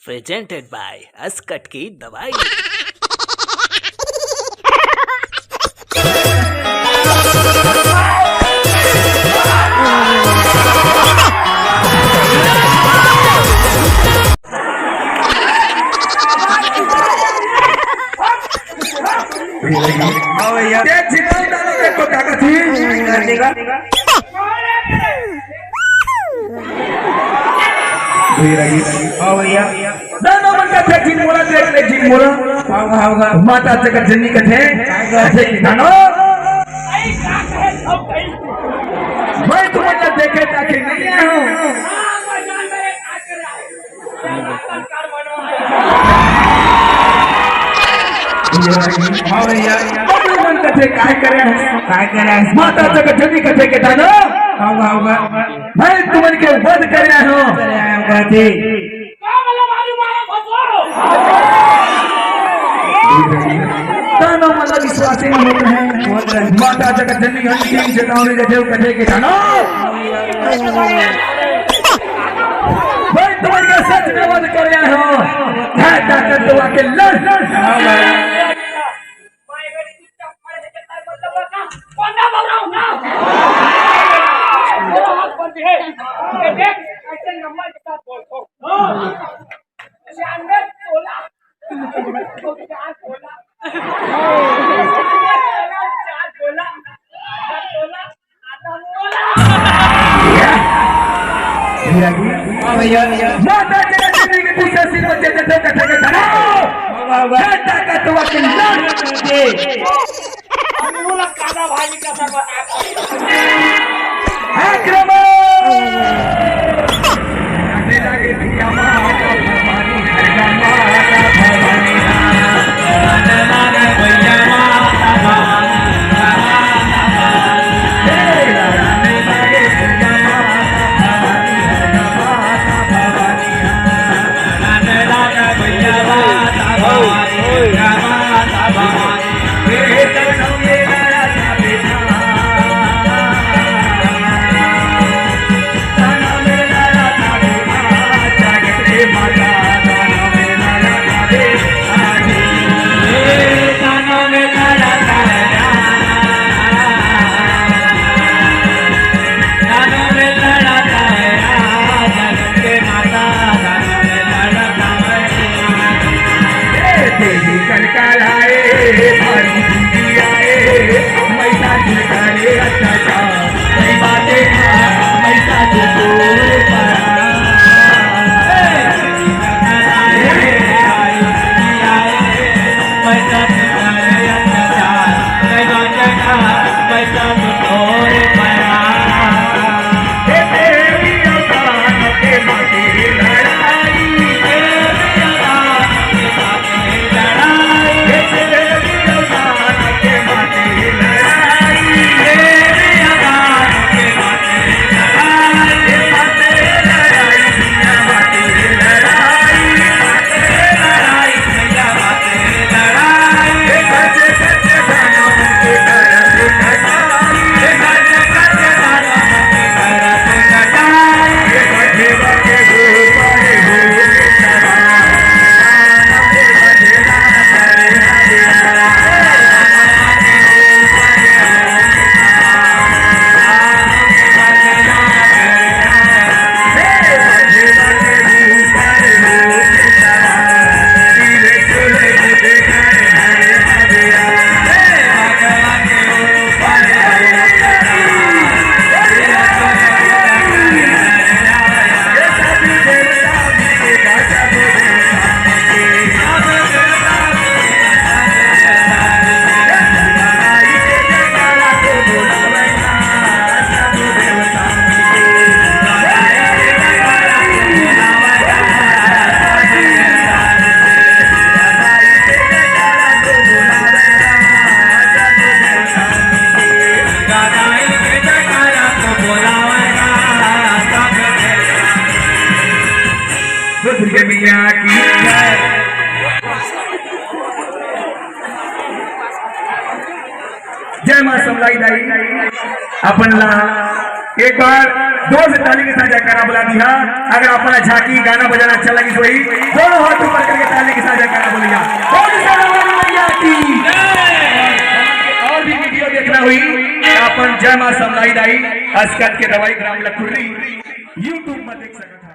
Presented by ascot की दवाई। माताचं कथनी कथे असे की जाणो मैं तुम्हाला देखे ताकि नहीं हूं कथे काय करे माताचं कथनी कथे के जाणो मैं तुम्हाला के वध करे हूं दानों मला विश्वास ही होत है माता जगत जननी हंसी जतावने देव कथे के जानो मैं तुम्हारे सच में वध कर रहा हूं है ताकत दुआ के लड़ माता जगत जननी के पूछा सिर पर देते थे कथे के जानो है ताकत दुआ के लड़ अनुला कादा भाई का सब आक्रमण आने लगे पिया माता भवानी हरगा माता भवानी आने लगे पिया माता भवानी आने लगे पिया माता भवानी आने लगे पिया माता भवानी हे तनो ये जय मां समलाई दाई आपणला एक बार जोर से ताली के साथ जयकारा बुला दी है। अगर अपना झांकी गाना बजाना अच्छा लगी तो वही दोनों हाथ ऊपर करके ताली के साथ जयकारा बोलिया। और भी वीडियो देखना हुई अपन जय मां समलाई दाई अस्कत के दवाई ग्राम लखुर्री यूट्यूब में देख सकते।